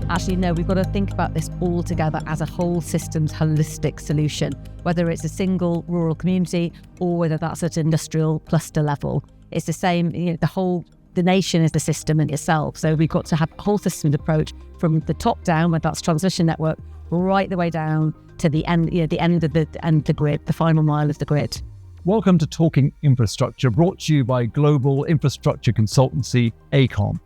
Actually, no, we've got to think about this all together as a whole systems holistic solution, whether it's a single rural community or whether that's at industrial cluster level. It's the same, the nation is the system in itself. So we've got to have a whole systems approach from the top down, whether that's transmission network, right the way down to the end, the end of the grid, the final mile of the grid. Welcome to Talking Infrastructure, brought to you by global infrastructure consultancy AECOM.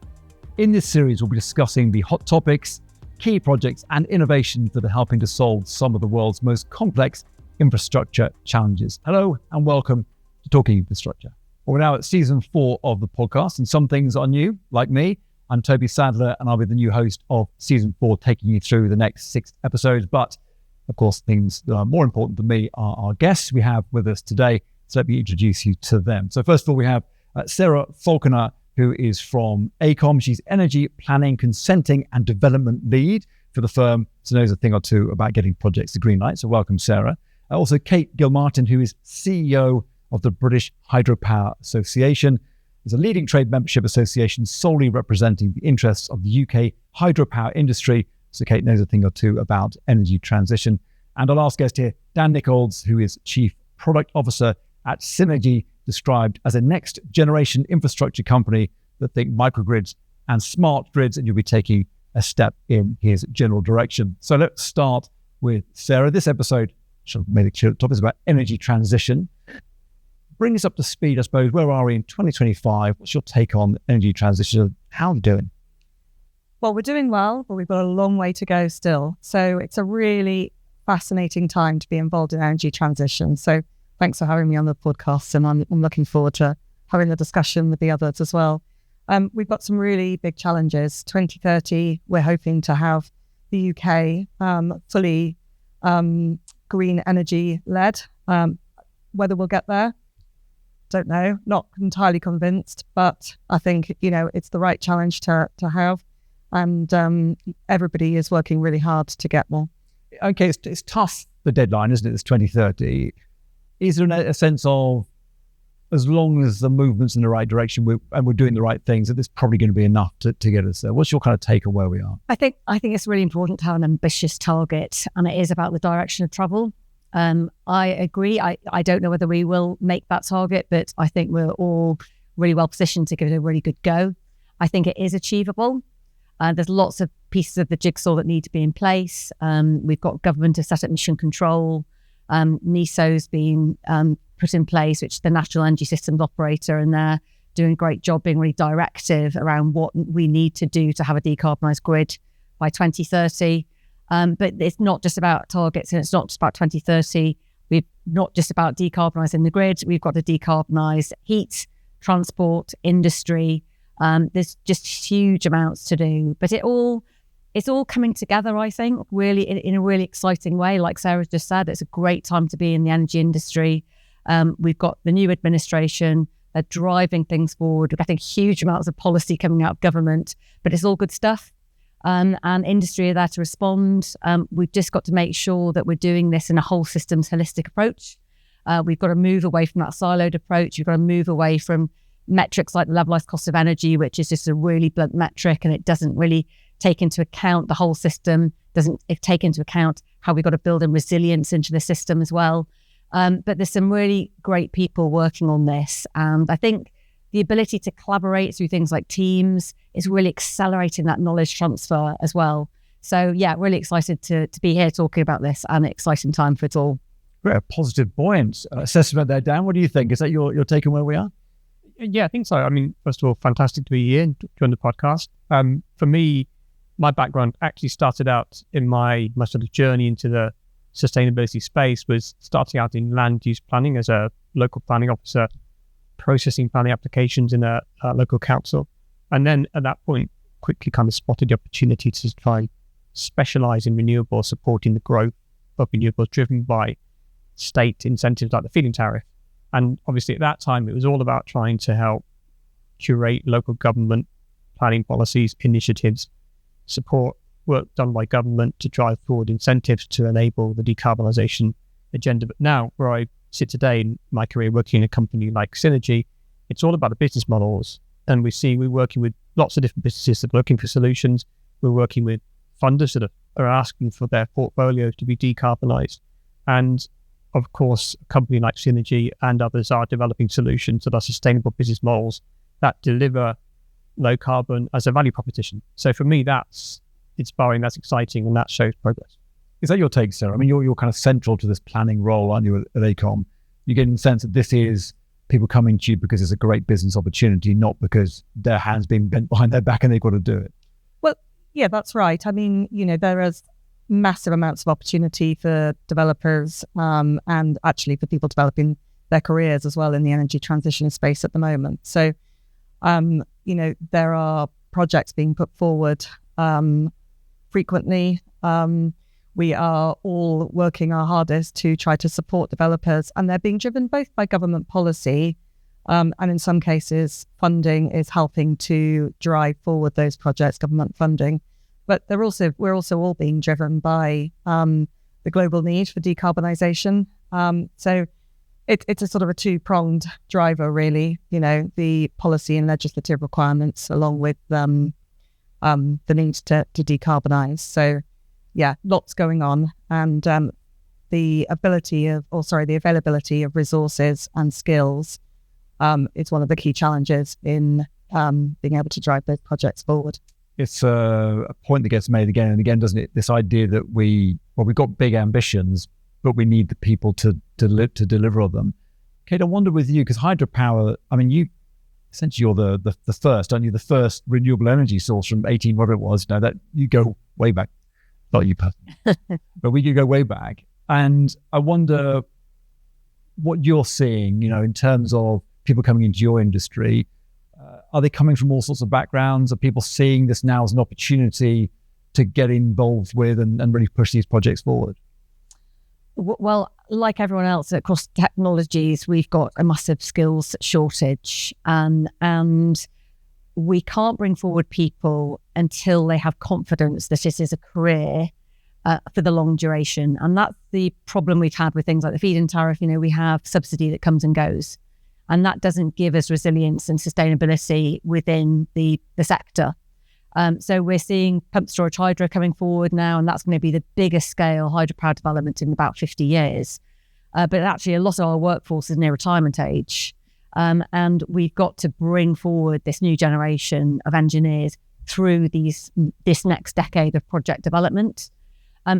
In this series, we'll be discussing the hot topics, key projects and innovations that are helping to solve some of the world's most complex infrastructure challenges. Hello and welcome to Talking Infrastructure. We're now at season 4 of the podcast, and some things are new, like me. I'm Toby Sadler and I'll be the new host of season 4, taking you through the next 6 episodes. But of course, things that are more important than me are our guests we have with us today. So let me introduce you to them. So first of all, we have Sarah Falconer, who is from AECOM. She's Energy Planning, Consenting and Development Lead for the firm, so knows a thing or two about getting projects to green light. So welcome, Sarah. Also, Kate Gilmartin, who is CEO of the British Hydropower Association. It's a leading trade membership association solely representing the interests of the UK hydropower industry. So Kate knows a thing or two about energy transition. And our last guest here, Dan Nichols, who is Chief Product Officer at Synergy, described as a next generation infrastructure company that think microgrids and smart grids, and you'll be taking a step in his general direction. So let's start with Sarah. This episode, should have made it clear at the top, is about energy transition. Bring us up to speed, I suppose. Where are we in 2025? What's your take on energy transition? How are we doing? Well, we're doing well, but we've got a long way to go still. So it's a really fascinating time to be involved in energy transition. So thanks for having me on the podcast, and I'm looking forward to having the discussion with the others as well. We've got some really big challenges. 2030, we're hoping to have the UK fully green energy led. Whether we'll get there, don't know. Not entirely convinced, but I think it's the right challenge to have, and everybody is working really hard to get there. Okay, it's tough, the deadline, isn't it? It's 2030. Is there a sense of, as long as the movement's in the right direction we're doing the right things, that there's probably going to be enough to get us there? What's your kind of take on where we are? I think it's really important to have an ambitious target, and it is about the direction of travel. I agree. I don't know whether we will make that target, but I think we're all really well positioned to give it a really good go. I think it is achievable. There's lots of pieces of the jigsaw that need to be in place. We've got government to set up mission control. NESO's been put in place, which is the National Energy Systems Operator, and they're doing a great job being really directive around what we need to do to have a decarbonised grid by 2030. But it's not just about targets, and it's not just about 2030. We're not just about decarbonising the grid. We've got to decarbonise heat, transport, industry. There's just huge amounts to do, but it's all coming together, I think, really in a really exciting way. Like Sarah just said, it's a great time to be in the energy industry. We've got the new administration. They're driving things forward. We're getting huge amounts of policy coming out of government, but it's all good stuff. And industry are there to respond. We've just got to make sure that we're doing this in a whole systems holistic approach. We've got to move away from that siloed approach. We've got to move away from metrics like the levelized cost of energy, which is just a really blunt metric, and it doesn't really take into account the whole system, doesn't take into account how we've got to build in resilience into the system as well. But there's some really great people working on this. And I think the ability to collaborate through things like Teams is really accelerating that knowledge transfer as well. So yeah, really excited to be here talking about this, and an exciting time for it all. Very positive, buoyant assessment there, Dan. What do you think? Is that your take on where we are? Yeah, I think so. I mean, first of all, fantastic to be here and join the podcast. For me, my background actually started out in my sort of journey into the sustainability space was starting out in land use planning as a local planning officer, processing planning applications in a local council. And then at that point, quickly kind of spotted the opportunity to try and specialize in renewables, supporting the growth of renewables driven by state incentives like the feed-in tariff. And obviously at that time, it was all about trying to help curate local government planning policies, initiatives, support work done by government to drive forward incentives to enable the decarbonisation agenda. But now, where I sit today in my career working in a company like Synergy, it's all about the business models. And we're working with lots of different businesses that are looking for solutions. We're working with funders that are asking for their portfolios to be decarbonised. And of course, a company like Synergy and others are developing solutions that are sustainable business models that deliver low carbon as a value proposition. So for me, that's inspiring, that's exciting, and that shows progress. Is that your take, Sarah? I mean, you're kind of central to this planning role, aren't you, at AECOM? You get the sense that this is people coming to you because it's a great business opportunity, not because their hands being bent behind their back and they've got to do it. Well, yeah, that's right. I mean, there is massive amounts of opportunity for developers and actually for people developing their careers as well in the energy transition space at the moment. So, there are projects being put forward frequently. We are all working our hardest to try to support developers, and they're being driven both by government policy and in some cases funding is helping to drive forward those projects, government funding. But we're also all being driven by the global need for decarbonisation. So it's a sort of a two-pronged driver, really. The policy and legislative requirements, along with the need to decarbonise. So, yeah, lots going on, and the availability of resources and skills is one of the key challenges in being able to drive those projects forward. It's a point that gets made again and again, doesn't it? This idea that we've got big ambitions, but we need the people to deliver on them. Kate, I wonder with you, because hydropower, I mean, you essentially you're the first, aren't you? The first renewable energy source from 18, whatever it was. That you go way back, not you personally, but we do go way back. And I wonder what you're seeing, in terms of people coming into your industry. Are they coming from all sorts of backgrounds? Are people seeing this now as an opportunity to get involved with and really push these projects forward? Well, like everyone else across technologies, we've got a massive skills shortage, and we can't bring forward people until they have confidence that it is a career for the long duration. And that's the problem we've had with things like the feed-in tariff. We have subsidy that comes and goes, and that doesn't give us resilience and sustainability within the sector. So we're seeing pumped storage hydro coming forward now, and that's going to be the biggest scale hydropower development in about 50 years. But actually a lot of our workforce is near retirement age. And we've got to bring forward this new generation of engineers through this next decade of project development.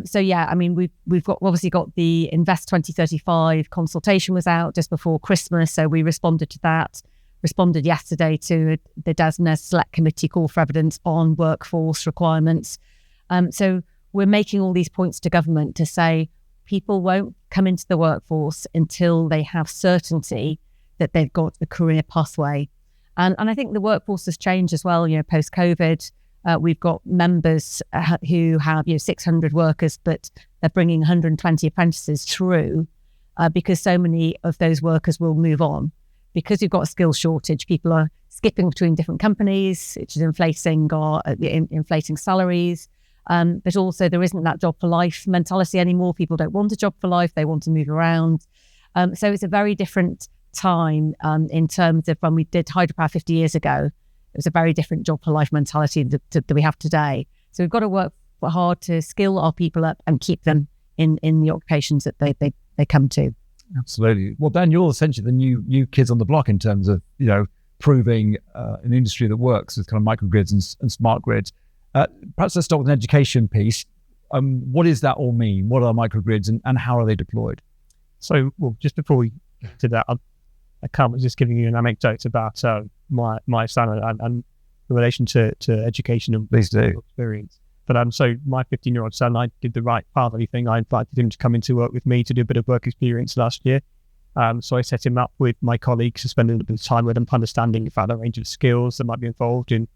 So yeah, I mean, we've obviously got the Invest 2035 consultation was out just before Christmas, so we responded to that. Responded yesterday to the DESNZ Select Committee call for evidence on workforce requirements. So we're making all these points to government to say people won't come into the workforce until they have certainty that they've got a career pathway. And I think the workforce has changed as well, post-COVID. We've got members who have 600 workers, but they're bringing 120 apprentices through because so many of those workers will move on. Because you've got a skills shortage, people are skipping between different companies, which is inflating salaries. But also there isn't that job for life mentality anymore. People don't want a job for life, they want to move around. So it's a very different time in terms of when we did hydropower 50 years ago. It was a very different job for life mentality that we have today. So we've got to work hard to skill our people up and keep them in the occupations that they come to. Absolutely. Well, Dan, you're essentially the new kids on the block in terms of, proving an industry that works with kind of microgrids and smart grids. Perhaps let's start with an education piece. What does that all mean? What are microgrids and how are they deployed? So, just before we get to that, I can't just giving you an anecdote about my son and in relation to education and experience. But so my 15-year-old son, I did the right fatherly thing. I invited him to come into work with me to do a bit of work experience last year. So I set him up with my colleagues to spend a little bit of time with him, understanding about a range of skills that might be involved in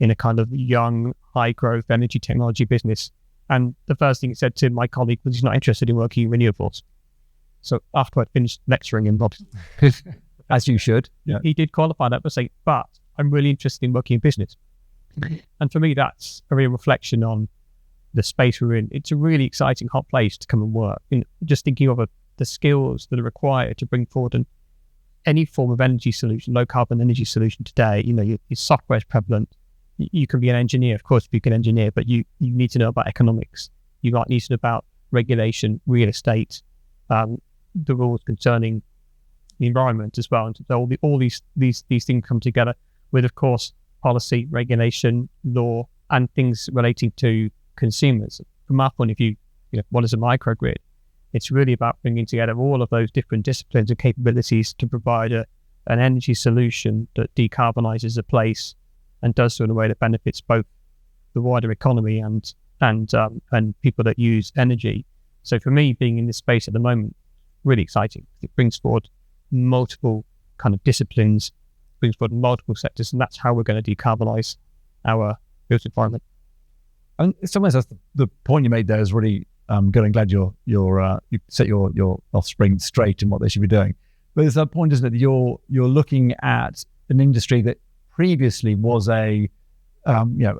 a kind of young, high-growth energy technology business. And the first thing he said to my colleague was he's not interested in working in renewables. So after I'd finished lecturing him, as you should, he did qualify that by saying, but I'm really interested in working in business. And for me, that's a real reflection on the space we're in. It's a really exciting, hot place to come and work. Just thinking of the skills that are required to bring forward any form of energy solution, low carbon energy solution today. Your software is prevalent, you can be an engineer, of course, you can engineer, but you need to know about economics. You might need to know about regulation, real estate, the rules concerning the environment as well. And so all these things come together with, of course, policy, regulation, law, and things relating to consumers. From our point of view, what is a microgrid? It's really about bringing together all of those different disciplines and capabilities to provide an energy solution that decarbonizes a place and does so in a way that benefits both the wider economy and people that use energy. So for me, being in this space at the moment, really exciting. It brings forward multiple kind of disciplines, brings forward multiple sectors, and that's how we're going to decarbonize our built environment. And in some ways, that's the point you made there is really good. I'm glad you set your offspring straight in what they should be doing. But there's that point, isn't it? That you're looking at an industry that previously was a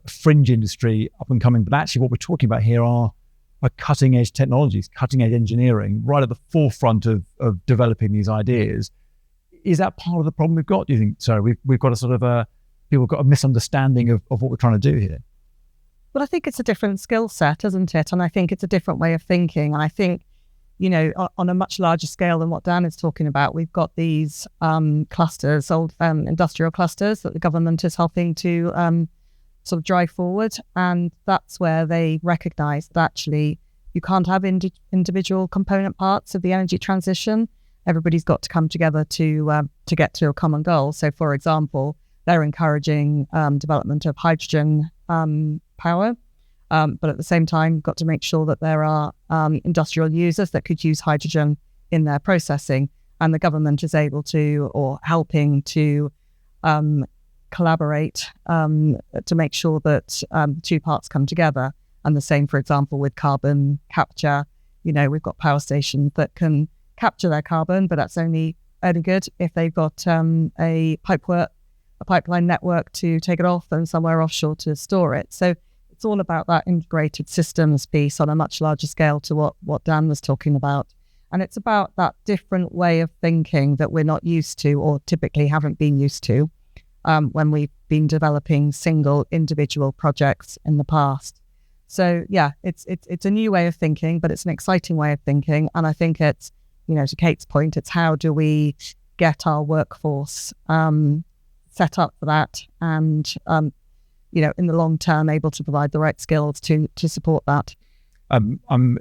fringe industry, up and coming. But actually, what we're talking about here are cutting edge technologies, cutting edge engineering, right at the forefront of developing these ideas. Is that part of the problem we've got? Do you think? So we've got a sort of people got a misunderstanding of what we're trying to do here. Well, I think it's a different skill set, isn't it? And I think it's a different way of thinking. And I think, on a much larger scale than what Dan is talking about, we've got these clusters, old industrial clusters that the government is helping to sort of drive forward. And that's where they recognise that actually you can't have individual component parts of the energy transition. Everybody's got to come together to get to a common goal. So, for example, they're encouraging development of hydrogen power, but at the same time, got to make sure that there are industrial users that could use hydrogen in their processing, and the government is able to, or helping to, collaborate to make sure that two parts come together. And the same, for example, with carbon capture. We've got power stations that can capture their carbon, but that's only good if they've got a pipeline network to take it off and somewhere offshore to store it. So it's all about that integrated systems piece on a much larger scale to what Dan was talking about. And it's about that different way of thinking that we're not used to, or typically haven't been used to, when we've been developing single individual projects in the past. So yeah, it's a new way of thinking, but it's an exciting way of thinking. And I think it's, to Kate's point, it's how do we get our workforce set up for that, and in the long term, able to provide the right skills to support that. I'm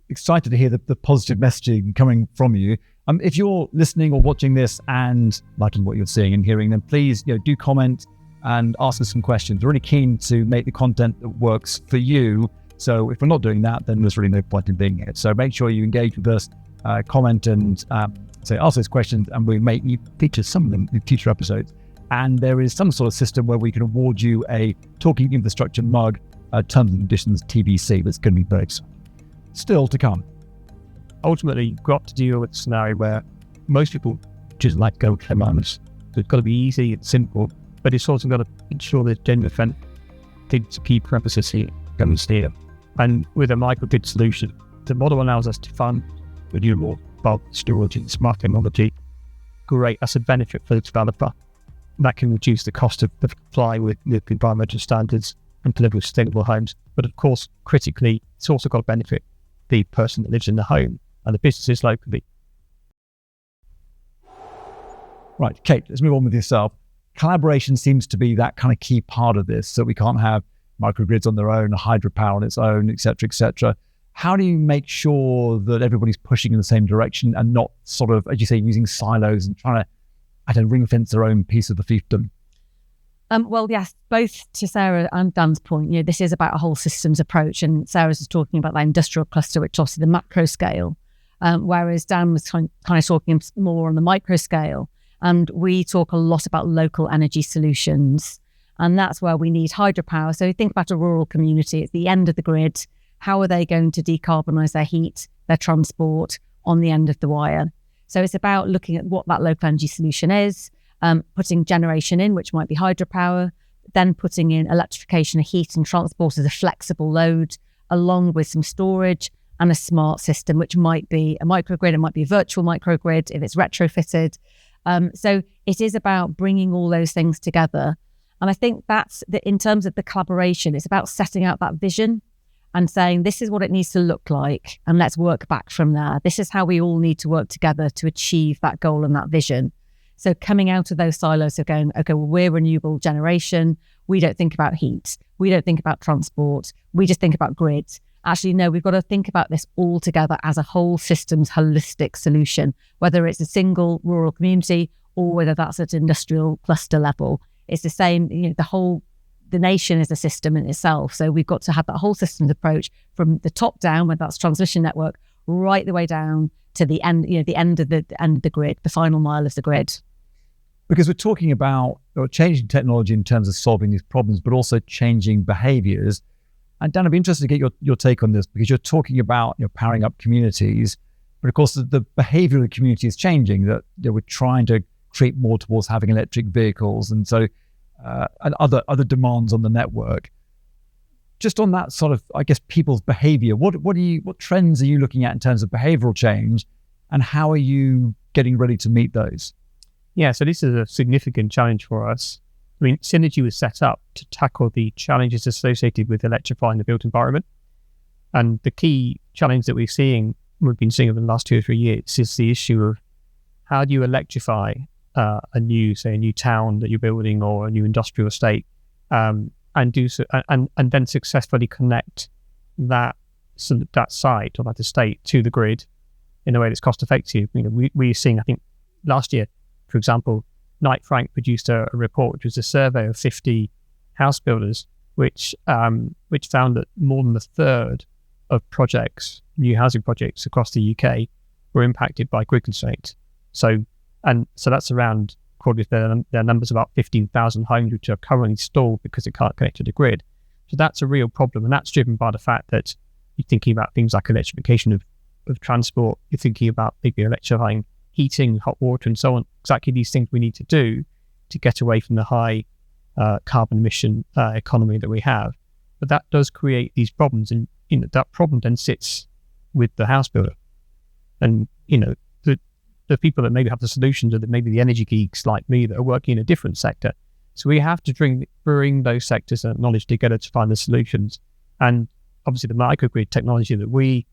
excited to hear the positive messaging coming from you. If you're listening or watching this and liking what you're seeing and hearing, then please do comment and ask us some questions. We're really keen to make the content that works for you. So if we're not doing that, then there's really no point in being here. So make sure you engage with us, comment and ask those questions, and we may feature some of them in future episodes. And there is some sort of system where we can award you a Talking Infrastructure mug, terms and conditions TBC. That's going to be very exciting. Still to come. Ultimately, you've got to deal with a scenario where most people just like go with commands. So it's got to be easy and simple, but it's also got to ensure there's genuine key purposes here comes here. And with a microgrid solution, the model allows us to fund renewable bulk storage and smart technology. Great, that's a benefit for the developer. That can reduce the cost of comply with environmental standards and deliver sustainable homes. But of course, critically, it's also got to benefit the person that lives in the home and the businesses locally. Right, Kate, let's move on with yourself. Collaboration seems to be that kind of key part of this. So we can't have microgrids on their own, hydropower on its own, et cetera, et cetera. How do you make sure that everybody's pushing in the same direction and not sort of, as you say, using silos and trying to ring fence their own piece of the fiefdom? Well, yes, both to Sarah and Dan's point, this is about a whole systems approach, and Sarah's is talking about that industrial cluster, which is obviously the macro scale, whereas Dan was kind of talking more on the micro scale. And we talk a lot about local energy solutions, and that's where we need hydropower. So think about a rural community, it's the end of the grid. How are they going to decarbonise their heat, their transport on the end of the wire? So it's about looking at what that local energy solution is, putting generation in, which might be hydropower, then putting in electrification of heat and transport as a flexible load, along with some storage and a smart system, which might be a microgrid, it might be a virtual microgrid if it's retrofitted. So it is about bringing all those things together And I think that's in terms of the collaboration, it's about setting out that vision and saying, this is what it needs to look like, and let's work back from there. This is how we all need to work together to achieve that goal and that vision. So coming out of those silos of going, okay, well, we're renewable generation. We don't think about heat. We don't think about transport. We just think about grids. Actually, no, we've got to think about this all together as a whole systems holistic solution, whether it's a single rural community or whether that's at industrial cluster level. It's the same, the nation is a system in itself. So we've got to have that whole systems approach from the top down, whether that's transmission network, right the way down to the end, the end of the grid, the final mile of the grid. Because we're talking about changing technology in terms of solving these problems, but also changing behaviors. And Dan, I'd be interested to get your take on this, because you're talking about powering up communities, but of course the behavior of the community is changing, that we're trying to create more towards having electric vehicles. And so and other demands on the network. Just on that sort of, I guess, people's behavior, what trends are you looking at in terms of behavioral change, and how are you getting ready to meet those? Yeah, so this is a significant challenge for us. I mean, Synergy was set up to tackle the challenges associated with electrifying the built environment. And the key challenge that we've been seeing over the last 2 or 3 years is the issue of how do you electrify a new town that you're building or a new industrial estate, and do so, and then successfully connect that site or that estate to the grid in a way that's cost effective. We're seeing, I think last year, for example, Knight Frank produced a report, which was a survey of 50 house builders, which found that more than a third of new housing projects across the UK were impacted by grid constraints. So that's around, according to their numbers, about 15,000 homes which are currently stalled because it can't connect to the grid. So that's a real problem, and that's driven by the fact that you're thinking about things like electrification of transport. You're thinking about maybe electrifying heating, hot water, and so on. Exactly these things we need to do to get away from the high carbon emission economy that we have. But that does create these problems, and that problem then sits with the house builder. And the people that maybe have the solutions, or maybe the energy geeks like me that are working in a different sector. So we have to bring those sectors and knowledge together to find the solutions. And obviously the microgrid technology that we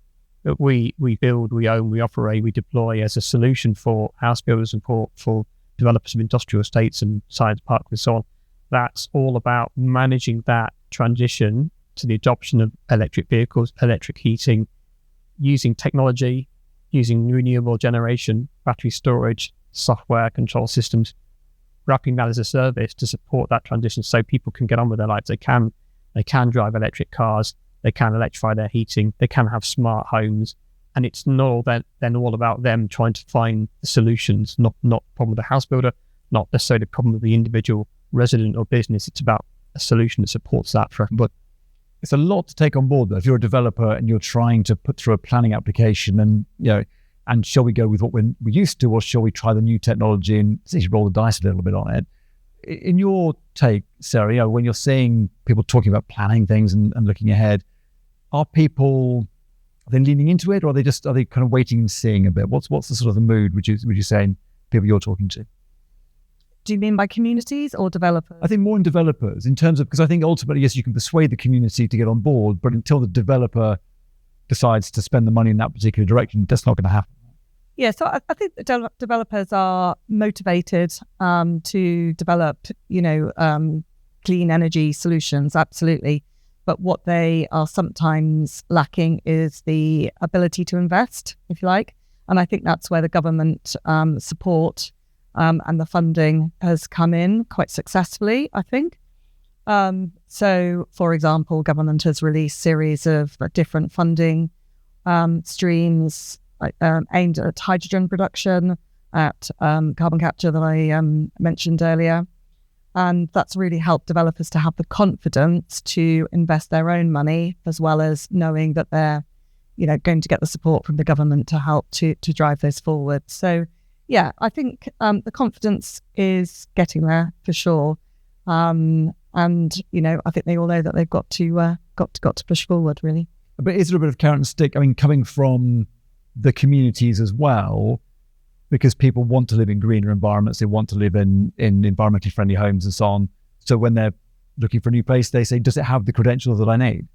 build, we own, we operate, we deploy as a solution for house builders and for developers of industrial estates and science parks and so on. That's all about managing that transition to the adoption of electric vehicles, electric heating, using technology, using renewable generation, battery storage, software control systems, wrapping that as a service to support that transition so people can get on with their lives. They can drive electric cars, they can electrify their heating, they can have smart homes, and it's not then all about them trying to find the solutions, not the problem of the house builder, not necessarily the problem of the individual resident or business. It's about a solution that supports that for everybody. It's a lot to take on board, though. If you're a developer and you're trying to put through a planning application, and shall we go with what we're used to, or shall we try the new technology and essentially roll the dice a little bit on it? In your take, Sarah, when you're seeing people talking about planning things and looking ahead, are people then leaning into it, or are they kind of waiting and seeing a bit? What's the sort of the mood would you say in people you're talking to? Do you mean by communities or developers? I think more in developers, in terms of, because I think ultimately, yes, you can persuade the community to get on board, but until the developer decides to spend the money in that particular direction, that's not going to happen. Yeah, so I think developers are motivated to develop, clean energy solutions, absolutely. But what they are sometimes lacking is the ability to invest, if you like. And I think that's where the government support and the funding has come in quite successfully, I think. So, for example, government has released series of different funding streams aimed at hydrogen production, at carbon capture that I mentioned earlier. And that's really helped developers to have the confidence to invest their own money, as well as knowing that they're, going to get the support from the government to help to drive those forward. So, yeah, I think the confidence is getting there for sure. And, I think they all know that they've got to push forward, really. But is there a bit of carrot and stick? I mean, coming from the communities as well, because people want to live in greener environments, they want to live in environmentally friendly homes and so on. So when they're looking for a new place, they say, does it have the credentials that I need?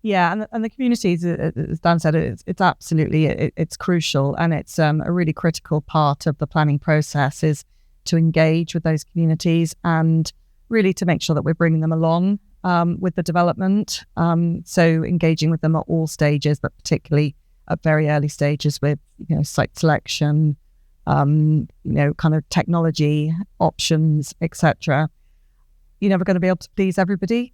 Yeah, and the communities, as Dan said, it's absolutely, it's crucial, and it's a really critical part of the planning process is to engage with those communities and really to make sure that we're bringing them along with the development. So engaging with them at all stages, but particularly at very early stages with, site selection, kind of technology options, etc. You're never going to be able to please everybody.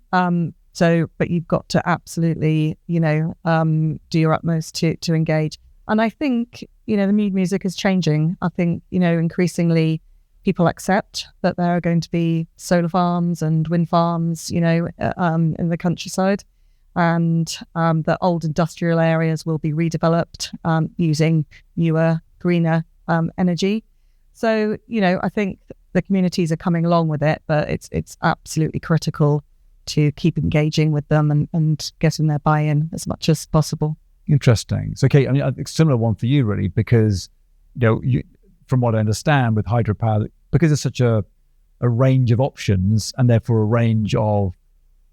But you've got to absolutely, do your utmost to engage. And I think, the mood music is changing. I think, increasingly people accept that there are going to be solar farms and wind farms, in the countryside, and that old industrial areas will be redeveloped using newer, greener energy. So, I think the communities are coming along with it, but it's absolutely critical to keep engaging with them and getting their buy-in as much as possible. Interesting. So, Kate, I mean, a similar one for you, really, because, from what I understand with hydropower, because it's such a range of options and therefore a range of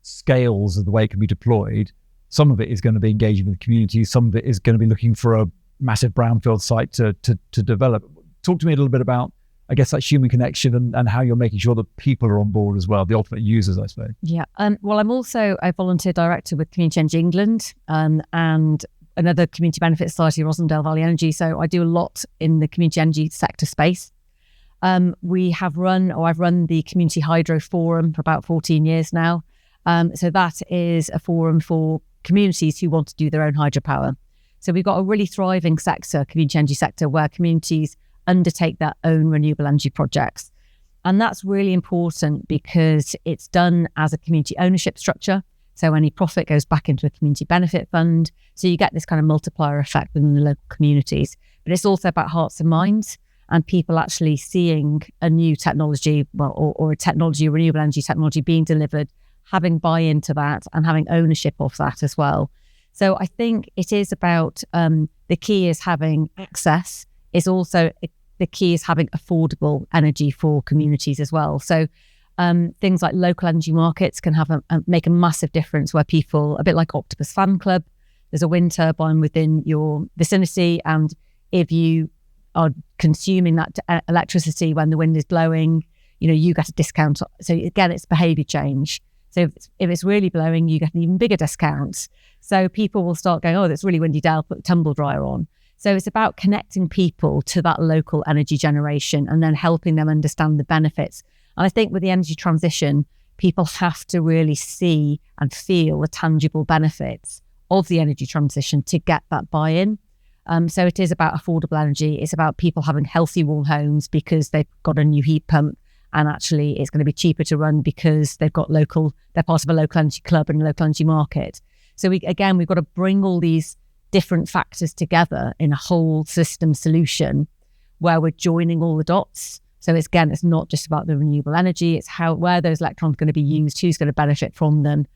scales of the way it can be deployed, some of it is going to be engaging with the community, some of it is going to be looking for a massive brownfield site to develop. Talk to me a little bit about, I guess, that human connection and how you're making sure that people are on board as well, the ultimate users, I suppose. Yeah. Well, I'm also a volunteer director with Community Energy England and another community benefit society, Rossendale Valley Energy. So I do a lot in the community energy sector space. I've run the Community Hydro Forum for about 14 years now. So that is a forum for communities who want to do their own hydropower. So we've got a really thriving sector, community energy sector, where communities undertake their own renewable energy projects. And that's really important because it's done as a community ownership structure. So any profit goes back into a community benefit fund. So you get this kind of multiplier effect within the local communities. But it's also about hearts and minds and people actually seeing a new technology, or a technology, renewable energy technology being delivered, having buy-in to that and having ownership of that as well. So I think it is about, the key is having access. Is also the key is having affordable energy for communities as well. So things like local energy markets can make a massive difference where people, a bit like Octopus Fan Club, there's a wind turbine within your vicinity, and if you are consuming that electricity when the wind is blowing, you get a discount. So again, it's behaviour change. So if it's really blowing, you get an even bigger discount. So people will start going, oh, it's really windy day, I'll put the tumble dryer on. So it's about connecting people to that local energy generation and then helping them understand the benefits. And I think with the energy transition, people have to really see and feel the tangible benefits of the energy transition to get that buy-in. So it is about affordable energy. It's about people having healthy, warm homes because they've got a new heat pump, and actually it's going to be cheaper to run because they're part of a local energy club and a local energy market. So we've got to bring all these different factors together in a whole system solution where we're joining all the dots. So it's not just about the renewable energy, it's where those electrons are going to be used, who's going to benefit from them.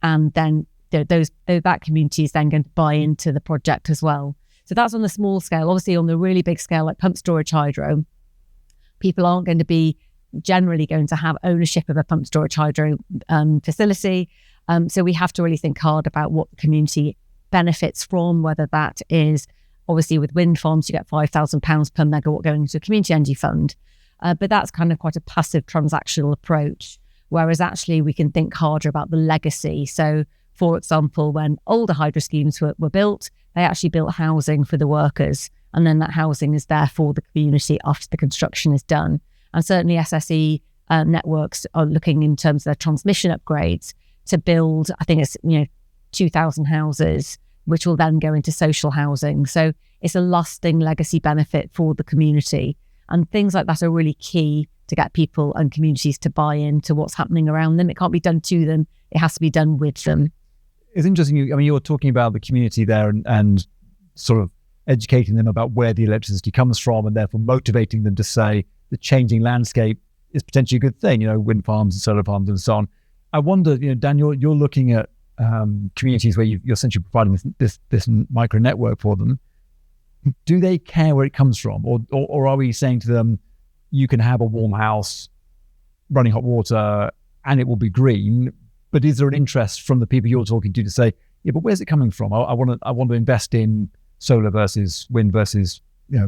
And then that community is then going to buy into the project as well. So that's on the small scale. Obviously on the really big scale, like pump storage hydro, people aren't going to be generally going to have ownership of a pump storage hydro facility. So we have to really think hard about what the community benefits from, whether that is obviously with wind farms, you get £5,000 per megawatt going into a community energy fund. But that's kind of quite a passive transactional approach, whereas actually we can think harder about the legacy. So for example, when older hydro schemes were built, they actually built housing for the workers, and then that housing is there for the community after the construction is done. And certainly SSE networks are looking in terms of their transmission upgrades to build, I think it's 2,000 houses, which will then go into social housing. So it's a lasting legacy benefit for the community. And things like that are really key to get people and communities to buy into what's happening around them. It can't be done to them. It has to be done with them. It's interesting. You're talking about the community there and sort of educating them about where the electricity comes from and therefore motivating them to say the changing landscape is potentially a good thing, wind farms and solar farms and so on. I wonder, Dan, you're looking at communities where you're essentially providing this micro network for them. Do they care where it comes from? Or are we saying to them, you can have a warm house, running hot water, and it will be green. But is there an interest from the people you're talking to say, yeah, but where's it coming from? I want to invest in solar versus wind versus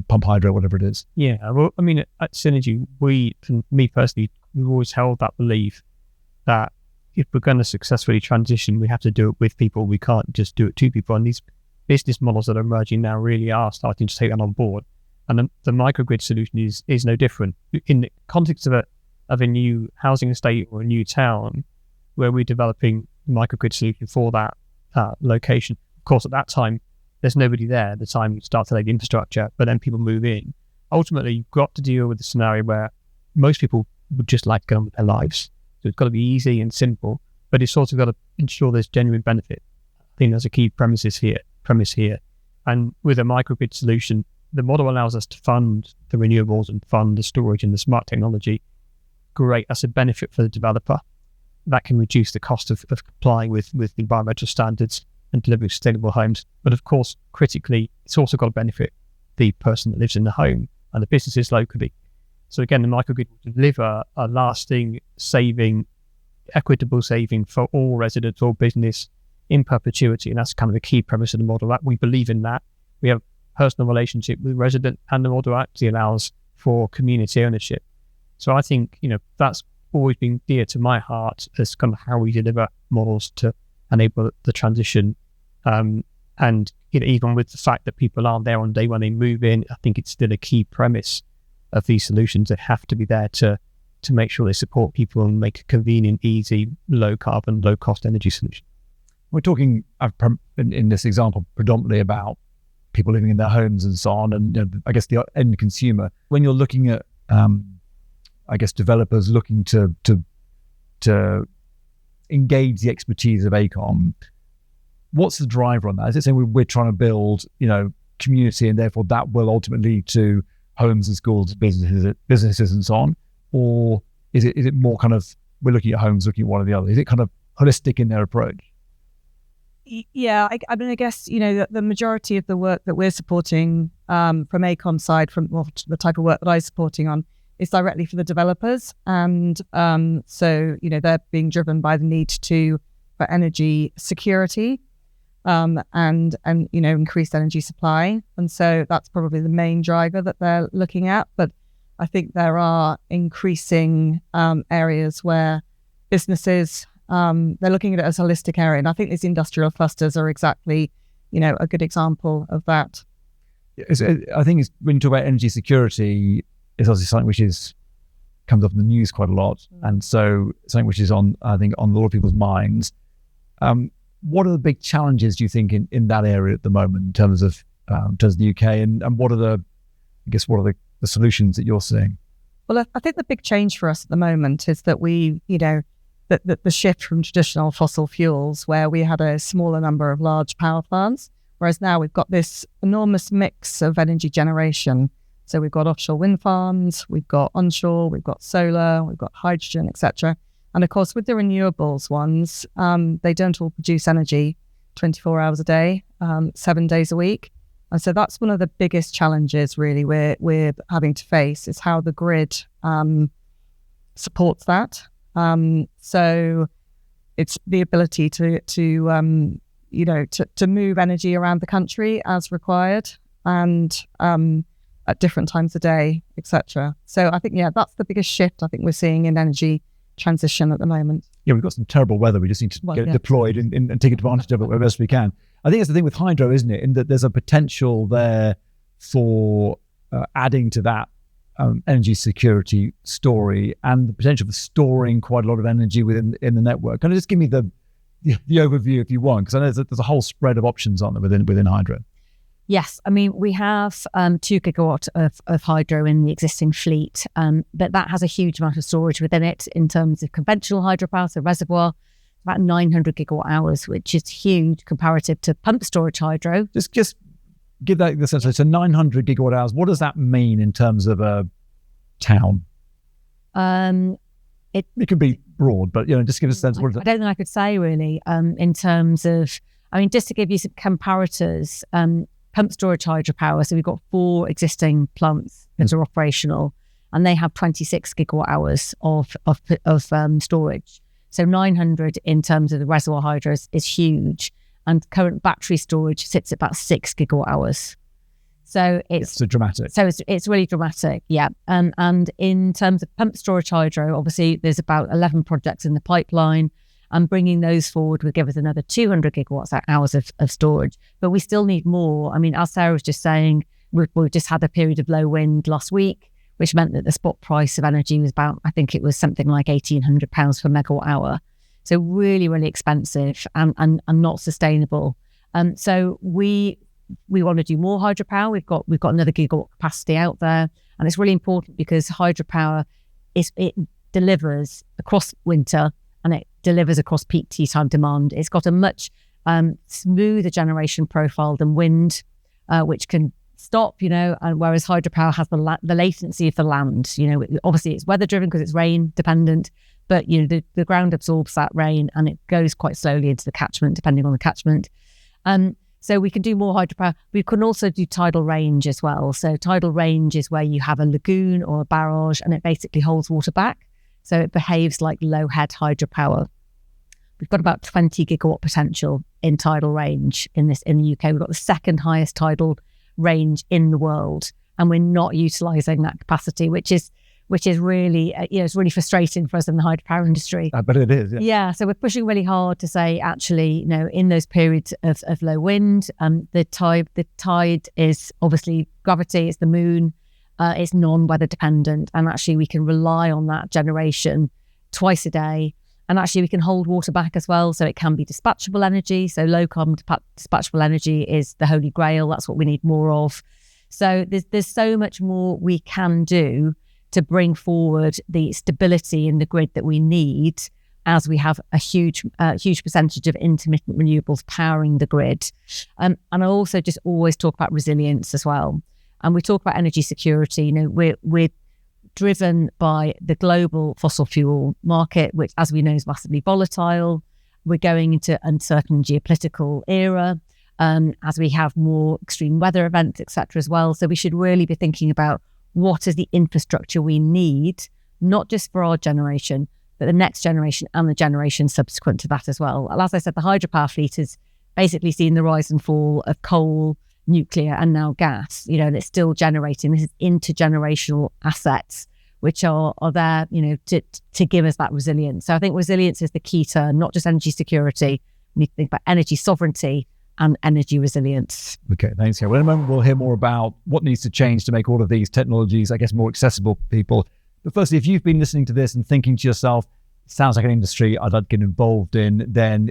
pump hydro, whatever it is. Yeah, well, I mean, at Synergy, me personally, we've always held that belief that if we're going to successfully transition, we have to do it with people. We can't just do it to people. And these business models that are emerging now really are starting to take that on board. And the microgrid solution is no different. In the context of a new housing estate or a new town, where we're developing a microgrid solution for that location. Of course, at that time, there's nobody there at the time you start to lay the infrastructure, but then people move in. Ultimately, you've got to deal with the scenario where most people would just like to get on with their lives. So it's got to be easy and simple, but it's also got to ensure there's genuine benefit. I think there's a key premise here. And with a microgrid solution, the model allows us to fund the renewables and fund the storage and the smart technology. Great, that's a benefit for the developer. That can reduce the cost of complying with environmental standards and delivering sustainable homes. But of course, critically, it's also got to benefit the person that lives in the home and the businesses locally. So again, the microgrid will deliver a lasting saving, equitable saving for all residents or business in perpetuity. And that's kind of the key premise of the model. That we believe in that. We have a personal relationship with the resident, and the model actually allows for community ownership. So I think, that's always been dear to my heart as kind of how we deliver models to enable the transition. And even with the fact that people aren't there on day when they move in, I think it's still a key premise of these solutions. They have to be there to make sure they support people and make a convenient, easy, low carbon, low cost energy solution. We're talking in this example predominantly about people living in their homes and so on, and I guess the end consumer. When you're looking at developers looking to engage the expertise of AECOM, what's the driver on that? Is it saying we're trying to build, community, and therefore that will ultimately lead to homes and schools, businesses and so on? Or is it more kind of, we're looking at homes, looking at one or the other? Is it kind of holistic in their approach? Yeah, I mean, I guess, the majority of the work that we're supporting from AECOM's side, the type of work that I'm supporting on, is directly for the developers. And so, they're being driven by the need for energy security and increased energy supply. And so that's probably the main driver that they're looking at. But I think there are increasing areas where businesses, they're looking at it as a holistic area. And I think these industrial clusters are exactly, a good example of that. I think when you talk about energy security, it's obviously something which comes up in the news quite a lot. And so something which is on a lot of people's minds. What are the big challenges, do you think, in that area at the moment in terms of the UK, and what are the solutions that you're seeing? Well, I think the big change for us at the moment is that the shift from traditional fossil fuels, where we had a smaller number of large power plants, whereas now we've got this enormous mix of energy generation. So we've got offshore wind farms, we've got onshore, we've got solar, we've got hydrogen, etc. And of course, with the renewables ones, they don't all produce energy 24 hours a day, 7 days a week. And so that's one of the biggest challenges really we're having to face, is how the grid supports that. So it's the ability to move energy around the country as required, and at different times of day, etc. So I think, that's the biggest shift I think we're seeing in energy transition at the moment. Yeah, we've got some terrible weather. We just need to get it deployed and take advantage of it where best we can. I think it's the thing with hydro, isn't it? In that there's a potential there for adding to that energy security story, and the potential for storing quite a lot of energy in the network. Can you just give me the overview if you want? Because I know there's a whole spread of options on there within hydro. Yes, I mean, we have 2 gigawatt of hydro in the existing fleet, but that has a huge amount of storage within it in terms of conventional hydropower, so reservoir, about 900 gigawatt hours, which is huge comparative to pump storage hydro. Just give that the sense. So 900 gigawatt hours, what does that mean in terms of a town? It can be broad, but just give us a sense. I don't think I could say really in terms of, just to give you some comparators, pump storage hydropower. So we've got 4 existing plants that are operational, and they have 26 gigawatt hours of storage. So 900 in terms of the reservoir hydro is huge. And current battery storage sits at about 6 gigawatt hours. So it's so dramatic. So it's really dramatic, yeah. And in terms of pump storage hydro, obviously there's about 11 projects in the pipeline, and bringing those forward would give us another 200 gigawatts hours of storage. But we still need more. I mean, as Sarah was just saying, we've just had a period of low wind last week, which meant that the spot price of energy was about, I think it was something like £1,800 per megawatt hour. So really, really expensive and not sustainable. So we want to do more hydropower. We've got another gigawatt capacity out there, and it's really important because hydropower it delivers across winter and it delivers across peak tea time demand. It's got a much smoother generation profile than wind, which can stop, and whereas hydropower has the latency of the land. Obviously it's weather driven because it's rain dependent, but the ground absorbs that rain and it goes quite slowly into the catchment, depending on the catchment. So we can do more hydropower. We can also do tidal range as well. So tidal range is where you have a lagoon or a barrage and it basically holds water back. So it behaves like low head hydropower. We've got about 20 gigawatt potential in tidal range in the UK. We've got the second highest tidal range in the world, and we're not utilising that capacity, which is really it's really frustrating for us in the hydropower industry. I bet it is. Yeah. So we're pushing really hard to say, actually, in those periods of low wind, the tide is obviously gravity. It's the moon. It's non-weather dependent, and actually we can rely on that generation twice a day. And actually we can hold water back as well, so it can be dispatchable energy. So low carbon dispatchable energy is the holy grail. That's what we need more of. So there's so much more we can do to bring forward the stability in the grid that we need, as we have a huge percentage of intermittent renewables powering the grid. And I also just always talk about resilience as well. And we talk about energy security. We're driven by the global fossil fuel market, which, as we know, is massively volatile. We're going into uncertain geopolitical era, as we have more extreme weather events, etc. as well. So we should really be thinking about what is the infrastructure we need, not just for our generation, but the next generation and the generation subsequent to that as well. And as I said, the hydropower fleet has basically seen the rise and fall of coal, nuclear, and now gas, and it's still generating. This is intergenerational assets which are there, to give us that resilience. So I think resilience is the key term, not just energy security. We need to think about energy sovereignty and energy resilience. Okay, thanks. Well, in a moment, we'll hear more about what needs to change to make all of these technologies, I guess, more accessible to people. But firstly, if you've been listening to this and thinking to yourself, sounds like an industry I'd like to get involved in, then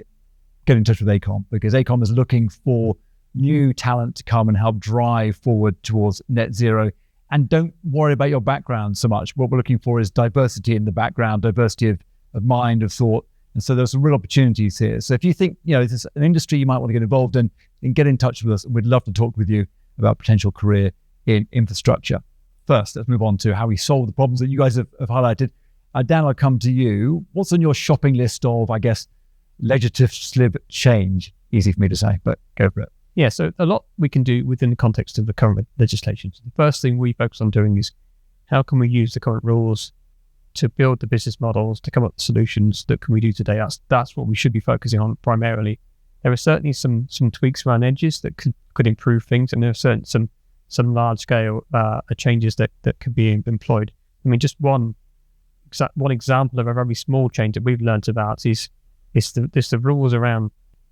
get in touch with AECOM, because AECOM is looking for new talent to come and help drive forward towards net zero. And don't worry about your background so much. What we're looking for is diversity in the background, diversity of mind, of thought. And so there's some real opportunities here. So if you think, this is an industry you might want to get involved in, then get in touch with us. We'd love to talk with you about potential career in infrastructure. First, let's move on to how we solve the problems that you guys have highlighted. Dan, I'll come to you. What's on your shopping list of, I guess, legislative change? Easy for me to say, but go for it. Yeah, so a lot we can do within the context of the current legislation. So the first thing we focus on doing is how can we use the current rules to build the business models, to come up with solutions that can we do today. That's what we should be focusing on primarily. There are certainly some tweaks around edges that could improve things, and there are certainly some large scale changes that could be employed. I mean, just one example of a very small change that we've learned about is the rules around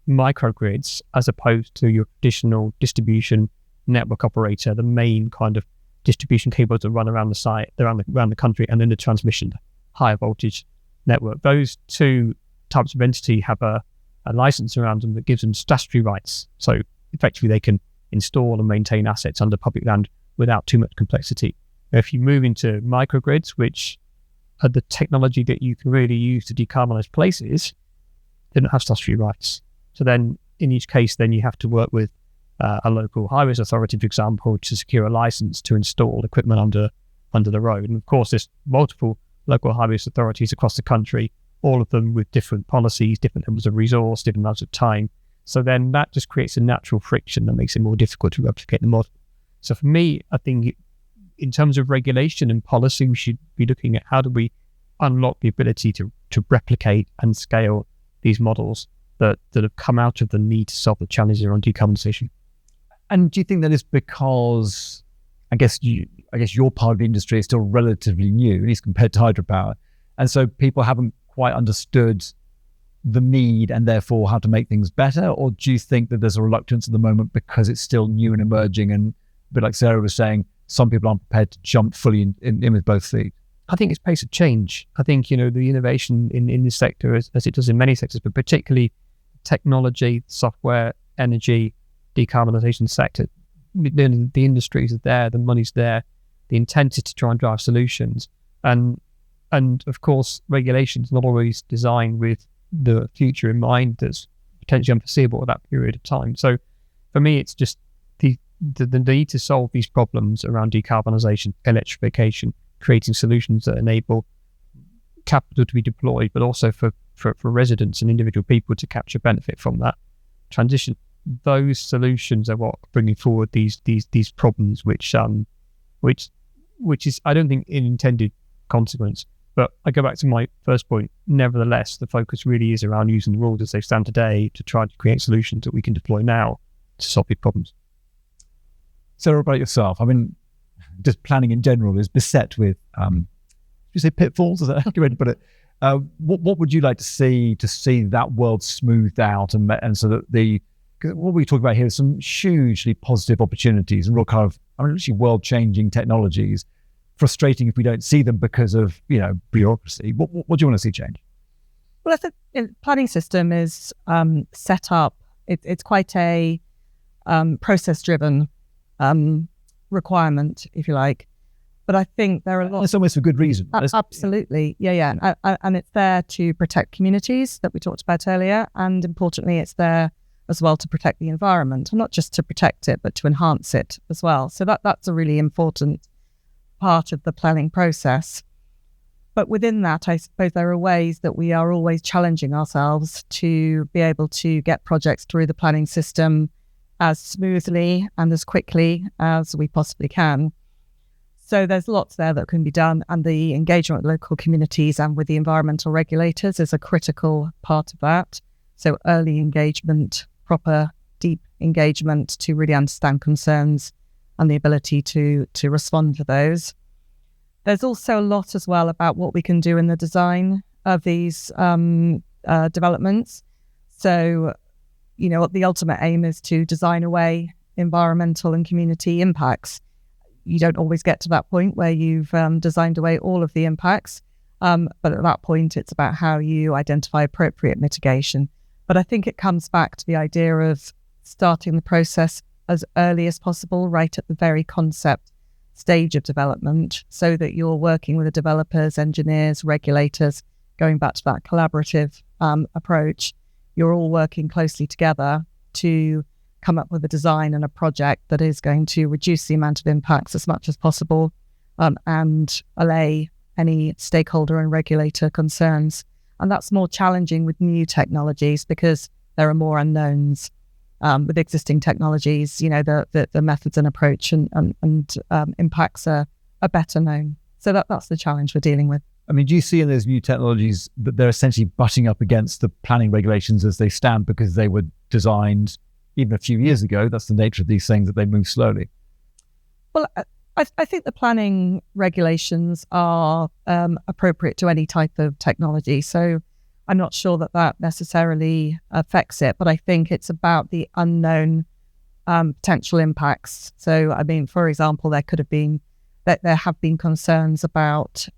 microgrids, as opposed to your traditional distribution network operator, the main kind of distribution cables that run around the site, around the country, and then the transmission higher voltage network. Those two types of entity have a license around them that gives them statutory rights. So effectively they can install and maintain assets under public land without too much complexity. If you move into microgrids, which are the technology that you can really use to decarbonize places, they don't have statutory rights. So then in each case, then you have to work with a local highways authority, for example, to secure a license to install equipment under the road. And of course, there's multiple local highways authorities across the country, all of them with different policies, different levels of resource, different amounts of time. So then that just creates a natural friction that makes it more difficult to replicate the model. So for me, I think in terms of regulation and policy, we should be looking at how do we unlock the ability to replicate and scale these models that have come out of the need to solve the challenges around decarbonisation. And do you think that is because, I guess your part of the industry is still relatively new, at least compared to hydropower, and so people haven't quite understood the need and therefore how to make things better? Or do you think that there's a reluctance at the moment because it's still new and emerging, and a bit like Sarah was saying, some people aren't prepared to jump fully in with both feet? I think it's pace of change. I think, the innovation in this sector, as it does in many sectors, but particularly technology, software, energy, decarbonisation sector, the industries are there, the money's there, the intent is to try and drive solutions. And of course, regulation's not always designed with the future in mind that's potentially unforeseeable at that period of time. So for me, it's just the need to solve these problems around decarbonisation, electrification, creating solutions that enable capital to be deployed, but also for residents and individual people to capture benefit from that transition. Those solutions are what are bringing forward these problems, which is, I don't think, an intended consequence. But I go back to my first point. Nevertheless, the focus really is around using the rules as they stand today to try to create solutions that we can deploy now to solve these problems. Sarah, what about yourself? I mean, just planning in general is beset with, did you say pitfalls? Is that how you ready to put it? What would you like to see that world smoothed out and so that what we talk about here is some hugely positive opportunities and real kind of, literally world-changing technologies. Frustrating if we don't see them because of bureaucracy. What do you want to see change? Well, I think the planning system is set up. It's quite a process-driven requirement, if you like. But I think there are lots. It's almost for good reason. Absolutely, yeah. And it's there to protect communities that we talked about earlier, and importantly, it's there as well to protect the environment, and not just to protect it, but to enhance it as well. So that's a really important part of the planning process. But within that, I suppose there are ways that we are always challenging ourselves to be able to get projects through the planning system as smoothly and as quickly as we possibly can. So there's lots there that can be done, and the engagement with local communities and with the environmental regulators is a critical part of that. So early engagement, proper deep engagement to really understand concerns and the ability to respond to those. There's also a lot as well about what we can do in the design of these developments. So, what the ultimate aim is to design away environmental and community impacts. You don't always get to that point where you've designed away all of the impacts, but at that point, it's about how you identify appropriate mitigation. But I think it comes back to the idea of starting the process as early as possible, right at the very concept stage of development, so that you're working with the developers, engineers, regulators, going back to that collaborative approach. You're all working closely together to come up with a design and a project that is going to reduce the amount of impacts as much as possible and allay any stakeholder and regulator concerns. And that's more challenging with new technologies because there are more unknowns. With existing technologies, the methods and approach and impacts are better known. So that's the challenge we're dealing with. I mean, do you see in those new technologies that they're essentially butting up against the planning regulations as they stand because they were designed even a few years ago? That's the nature of these things, that they move slowly. Well, I think the planning regulations are appropriate to any type of technology. So I'm not sure that necessarily affects it, but I think it's about the unknown potential impacts. So, I mean, for example, there have been concerns about,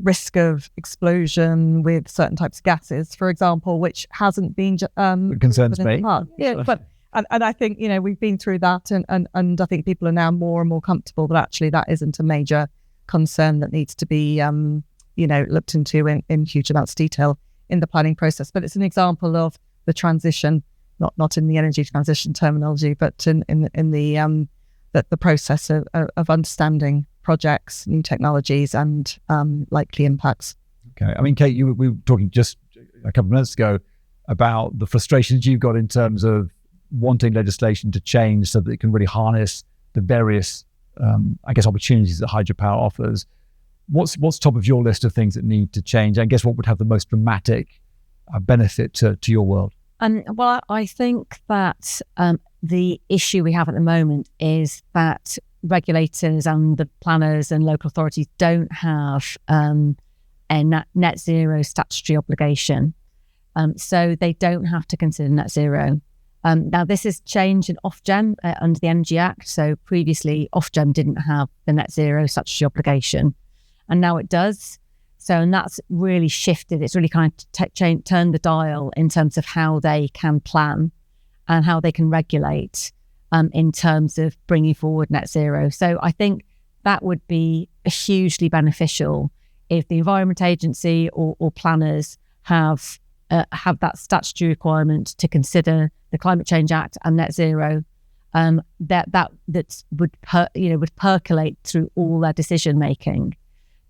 risk of explosion with certain types of gases, for example, which hasn't been concerns me. Yeah, but and I think we've been through that, and I think people are now more and more comfortable that actually that isn't a major concern that needs to be looked into in huge amounts of detail in the planning process. But it's an example of the transition, not in the energy transition terminology, but in the process of understanding projects, new technologies, and likely impacts. Okay. I mean, Kate, we were talking just a couple of minutes ago about the frustrations you've got in terms of wanting legislation to change so that it can really harness the various, opportunities that hydropower offers. what's top of your list of things that need to change? I guess what would have the most dramatic benefit to your world? Well, I think that the issue we have at the moment is that regulators and the planners and local authorities don't have a net zero statutory obligation. So they don't have to consider net zero. Now, this has changed in Ofgem under the Energy Act. So previously, Ofgem didn't have the net zero statutory obligation, and now it does. So, and that's really shifted. It's really kind of turned the dial in terms of how they can plan and how they can regulate in terms of bringing forward net zero. So I think that would be hugely beneficial if the Environment Agency or planners have that statutory requirement to consider the Climate Change Act and net zero. That would percolate through all their decision making.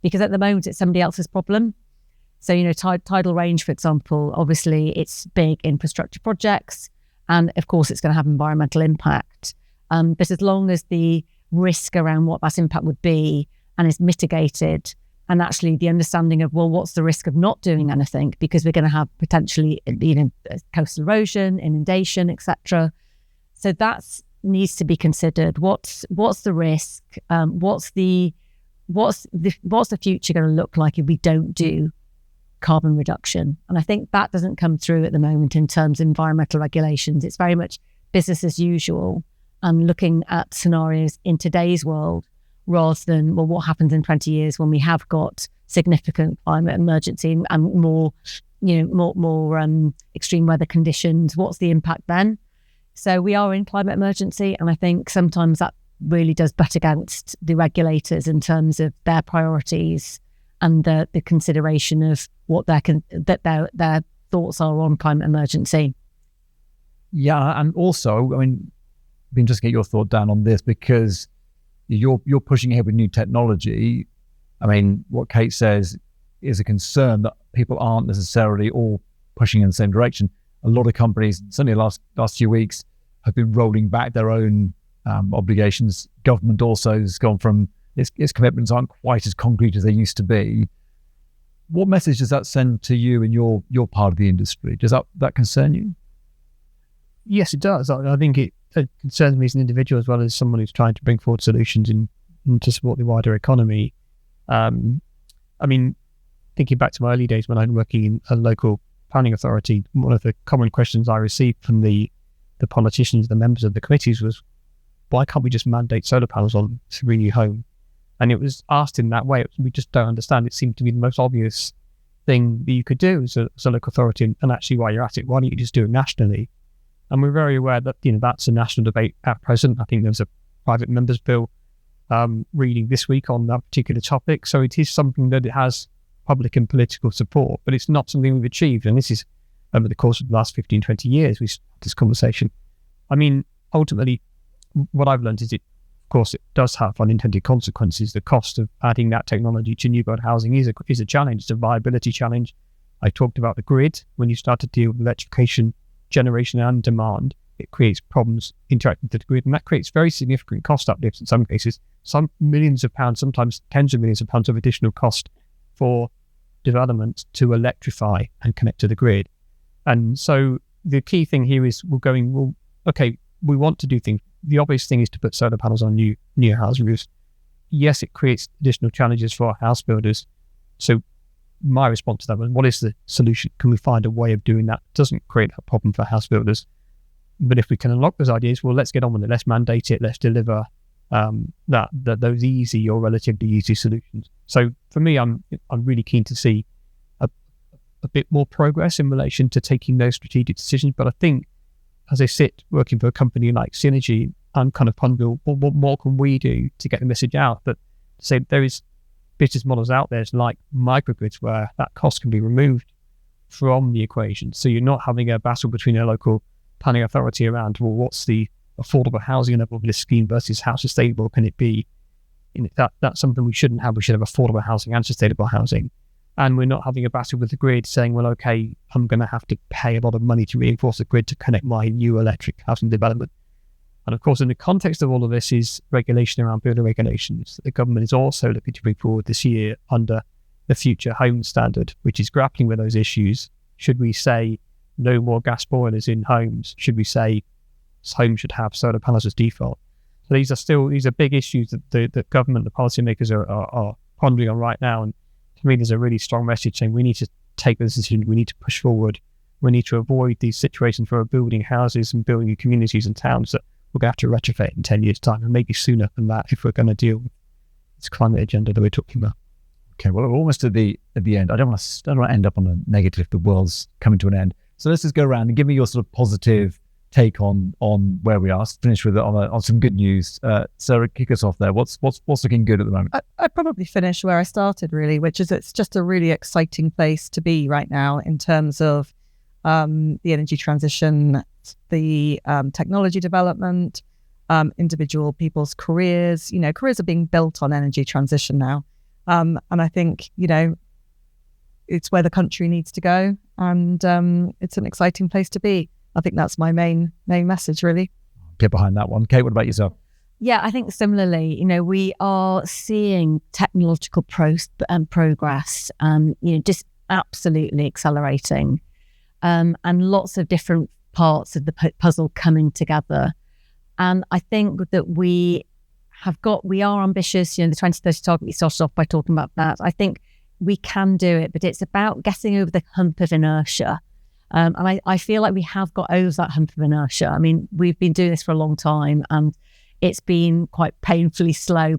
Because at the moment, it's somebody else's problem. So, tidal range, for example, obviously it's big infrastructure projects, and of course it's going to have environmental impact. But as long as the risk around what that impact would be and is mitigated, and actually the understanding of, well, what's the risk of not doing anything? Because we're going to have potentially, coastal erosion, inundation, etc. So that needs to be considered. What's the risk? What's the future going to look like if we don't do carbon reduction? And I think that doesn't come through at the moment in terms of environmental regulations. It's very much business as usual and looking at scenarios in today's world rather than, well, what happens in 20 years when we have got significant climate emergency and more extreme weather conditions. What's the impact then? So we are in climate emergency, and I think sometimes that really does butt against the regulators in terms of their priorities and the consideration of what their thoughts are on climate emergency. Yeah, and also, it'd be interesting to get your thought down on this, because you're pushing ahead with new technology. What Kate says is a concern that people aren't necessarily all pushing in the same direction. A lot of companies, certainly the last few weeks, have been rolling back their own obligations. Government also has gone from its commitments aren't quite as concrete as they used to be. What message does that send to you in your part of the industry? Does that concern you? Yes, it does. I think it concerns me as an individual as well as someone who's trying to bring forward solutions to support the wider economy. Thinking back to my early days when I was working in a local planning authority, one of the common questions I received from the politicians, the members of the committees, was, why can't we just mandate solar panels on every new home? And it was asked in that way. We just don't understand. It seemed to be the most obvious thing that you could do as a local authority. And actually, while you're at it, why don't you just do it nationally? And we're very aware that that's a national debate at present. I think there's a private members bill reading this week on that particular topic. So it is something that it has public and political support, but it's not something we've achieved. And this is over the course of the last 15, 20 years, we've had this conversation. Ultimately, what I've learned is of course, it does have unintended consequences. The cost of adding that technology to new build housing is a challenge. It's a viability challenge. I talked about the grid. When you start to deal with electrification, generation and demand, it creates problems interacting with the grid, and that creates very significant cost uplifts in some cases, some millions of pounds, sometimes tens of millions of pounds of additional cost for development to electrify and connect to the grid. And so the key thing here is we want to do things. The obvious thing is to put solar panels on new house roofs. Yes, it creates additional challenges for our house builders. So my response to that was, what is the solution? Can we find a way of doing that? It doesn't create a problem for house builders. But if we can unlock those ideas, well, let's get on with it. Let's mandate it. Let's deliver those easy or relatively easy solutions. So for me, I'm really keen to see a bit more progress in relation to taking those strategic decisions. But I think as I sit working for a company like Synergy, I'm kind of pondering, what more can we do to get the message out that say there is business models out there like microgrids where that cost can be removed from the equation. So you're not having a battle between a local planning authority around, well, what's the affordable housing level of this scheme versus how sustainable can it be? That's something we shouldn't have. We should have affordable housing and sustainable housing. And we're not having a battle with the grid saying, well, okay, I'm going to have to pay a lot of money to reinforce the grid to connect my new electric housing development. And of course, in the context of all of this is regulation around building regulations. The government is also looking to bring forward this year under the Future Home Standard, which is grappling with those issues. Should we say no more gas boilers in homes? Should we say homes should have solar panels as default? So these are big issues that the government, the policymakers are pondering on right now. And to me, there's a really strong message saying we need to take this decision. We need to push forward. We need to avoid these situations where we're building houses and building communities and towns that we're going to have to retrofit in 10 years' time, and maybe sooner than that if we're going to deal with this climate agenda that we're talking about. Okay, well, we're almost at the end. I don't want to end up on a negative. The world's coming to an end. So let's just go around and give me your sort of positive take on where we are. Let's finish with it on some good news. Sarah, kick us off there. What's looking good at the moment? I'd probably finish where I started, really, which is it's just a really exciting place to be right now in terms of the energy transition, the technology development, individual people's careers. Careers are being built on energy transition now. And I think, it's where the country needs to go. And it's an exciting place to be. I think that's my main message, really. Get behind that one. Kate, what about yourself? Yeah, I think similarly, we are seeing technological progress, just absolutely accelerating. And lots of different parts of the puzzle coming together. And I think that we are ambitious. The 2030 target, we started off by talking about that. I think we can do it, but it's about getting over the hump of inertia. And I feel like we have got over that hump of inertia. I mean, we've been doing this for a long time and it's been quite painfully slow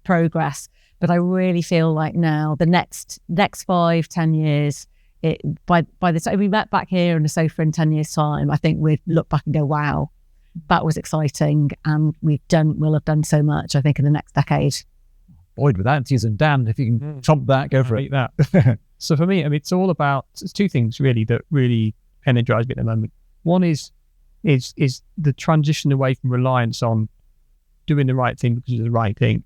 progress. But I really feel like now the next 5-10 years, by the time we met back here on the sofa in 10 years' time, I think we'd look back and go, wow, that was exciting. And we'll have done so much, I think, in the next decade. Boyd, with that enthusiasm, Dan, if you can trump that, go for it. That. So for me, it's all about, it's two things really that really energize me at the moment. One is the transition away from reliance on doing the right thing because it's the right thing,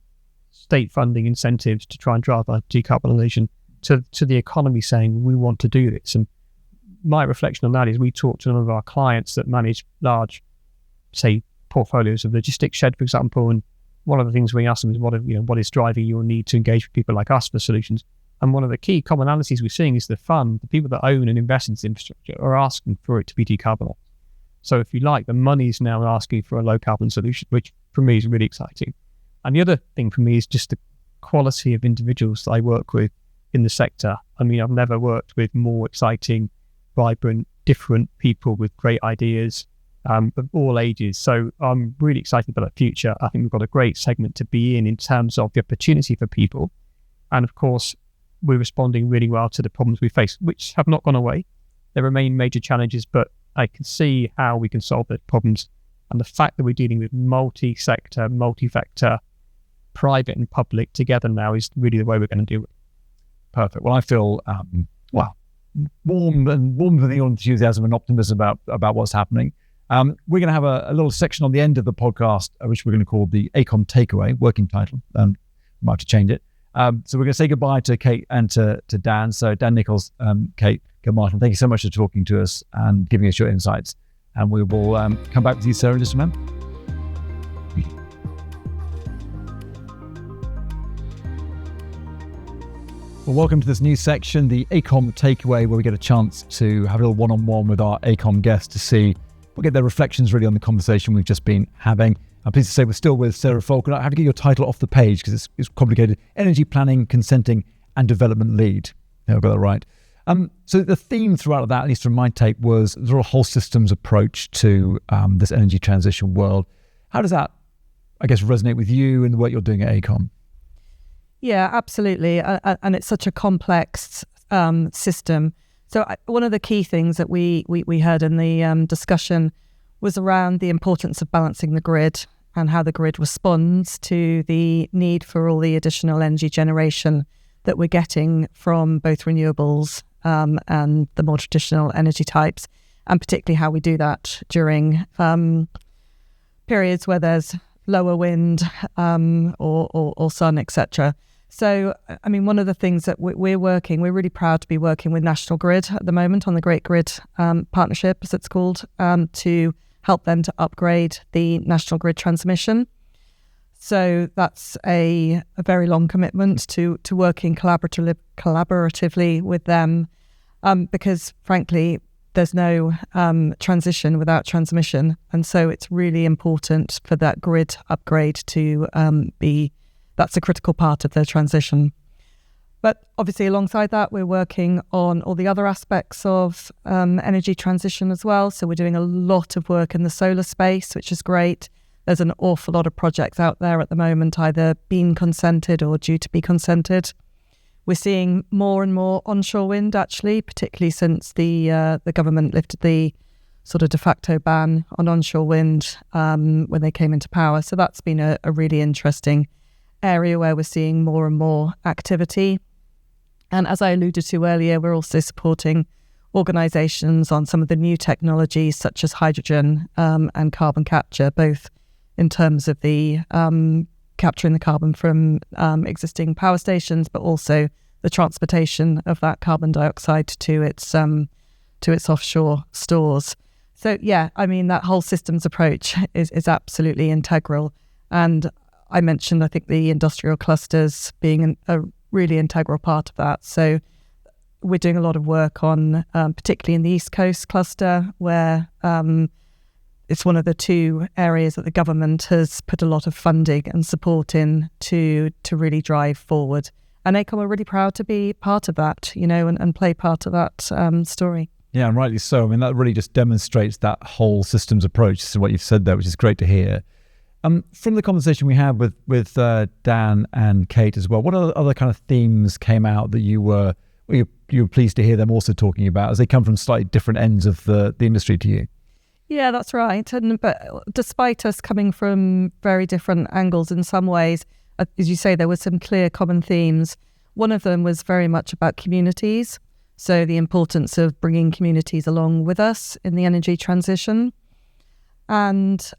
state funding incentives to try and drive our decarbonisation, to the economy saying we want to do this. And my reflection on that is we talk to one of our clients that manage large, say, portfolios of logistics shed, for example, and one of the things we ask them is what is driving your need to engage with people like us for solutions. And one of the key commonalities we're seeing is the people that own and invest in this infrastructure are asking for it to be decarbonised. So if you like, the money's now asking for a low carbon solution, which for me is really exciting. And the other thing for me is just the quality of individuals that I work with in the sector. I mean, I've never worked with more exciting, vibrant, different people with great ideas of all ages. So I'm really excited about the future. I think we've got a great segment to be in terms of the opportunity for people. And of course, we're responding really well to the problems we face, which have not gone away. There remain major challenges, but I can see how we can solve those problems. And the fact that we're dealing with multi-sector, multi-vector, private and public together now is really the way we're going to do it. Perfect. Well, I feel warm with the enthusiasm and optimism about what's happening. We're going to have a little section on the end of the podcast, which we're going to call the AECOM Takeaway, working title. We might have to change it. So we're going to say goodbye to Kate and to Dan. So Dan Nichols, Kate Gilmartin, thank you so much for talking to us and giving us your insights. And we will come back with you, Sarah, in just a moment. Well, welcome to this new section, the AECOM Takeaway, where we get a chance to have a little one-on-one with our AECOM guests to see, we'll get their reflections really on the conversation we've just been having. I'm pleased to say we're still with Sarah Falconer. I have to get your title off the page because it's complicated. Energy Planning, Consenting and Development Lead. I've got that right. So the theme throughout that, at least from my take, was the whole systems approach to this energy transition world. How does that, I guess, resonate with you and the work you're doing at AECOM? Yeah, absolutely. And it's such a complex system. So one of the key things that we heard in the discussion was around the importance of balancing the grid and how the grid responds to the need for all the additional energy generation that we're getting from both renewables and the more traditional energy types, and particularly how we do that during periods where there's lower wind or sun, etc. So, I mean, one of the things that we're really proud to be working with National Grid at the moment on the Great Grid Partnership, as it's called, to help them to upgrade the national grid transmission. So that's a very long commitment to working collaboratively with them, because frankly, there's no transition without transmission. And so it's really important for that grid upgrade to that's a critical part of the transition. But obviously alongside that, we're working on all the other aspects of energy transition as well. So we're doing a lot of work in the solar space, which is great. There's an awful lot of projects out there at the moment, either being consented or due to be consented. We're seeing more and more onshore wind, actually, particularly since the government lifted the sort of de facto ban on onshore wind when they came into power. So that's been a really interesting area where we're seeing more and more activity. And as I alluded to earlier, we're also supporting organisations on some of the new technologies such as hydrogen and carbon capture, both in terms of the capturing the carbon from existing power stations, but also the transportation of that carbon dioxide to its offshore stores. So yeah, I mean, that whole systems approach is absolutely integral. And I mentioned, I think, the industrial clusters being a really integral part of that. So we're doing a lot of work on, particularly in the East Coast cluster, where it's one of the two areas that the government has put a lot of funding and support in to really drive forward. And AECOM are really proud to be part of that, and play part of that story. Yeah, and rightly so. I mean, that really just demonstrates that whole systems approach to what you've said there, which is great to hear. From the conversation we had with Dan and Kate as well, what other kind of themes came out that you were pleased to hear them also talking about, as they come from slightly different ends of the industry to you? Yeah, that's right. But despite us coming from very different angles in some ways, as you say, there were some clear common themes. One of them was very much about communities. So the importance of bringing communities along with us in the energy transition. And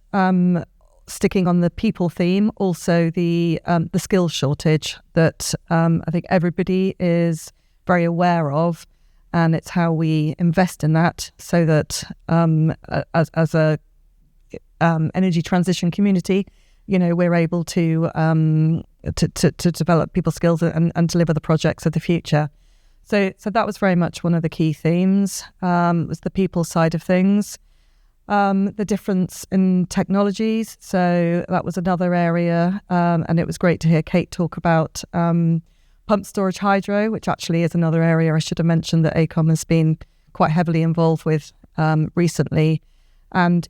sticking on the people theme, also the skills shortage that I think everybody is very aware of. And it's how we invest in that so that as a energy transition community, we're able to develop people's skills and deliver the projects of the future. So that was very much one of the key themes, was the people side of things. The difference in technologies. So that was another area. And it was great to hear Kate talk about pump storage hydro, which actually is another area I should have mentioned that AECOM has been quite heavily involved with recently. And,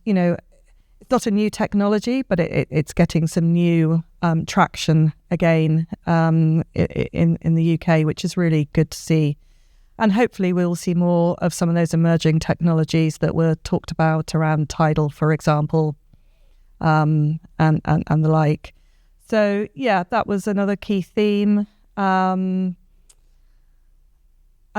it's not a new technology, but it's getting some new traction again in the UK, which is really good to see. And hopefully we'll see more of some of those emerging technologies that were talked about around tidal, for example, and the like. So, yeah, that was another key theme. And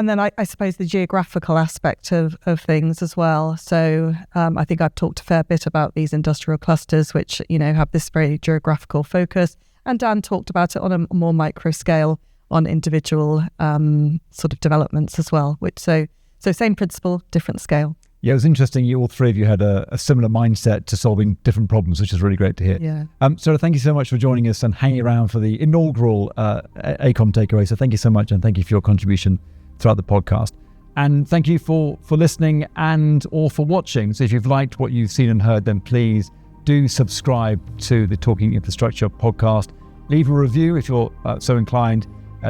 then I suppose the geographical aspect of things as well. So I think I've talked a fair bit about these industrial clusters, which, have this very geographical focus. And Dan talked about it on a more micro scale on individual sort of developments as well. So same principle, different scale. Yeah, it was interesting. All three of you had a similar mindset to solving different problems, which is really great to hear. Yeah. Sarah, thank you so much for joining us and hanging around for the inaugural AECOM takeaway. So thank you so much, and thank you for your contribution throughout the podcast. And thank you for listening or for watching. So if you've liked what you've seen and heard, then please do subscribe to the Talking Infrastructure podcast. Leave a review if you're so inclined.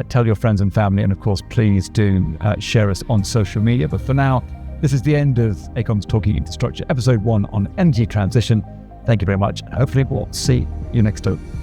Tell your friends and family. And of course, please do share us on social media. But for now, this is the end of AECOM's Talking Infrastructure, episode 1 on energy transition. Thank you very much. Hopefully we'll see you next time.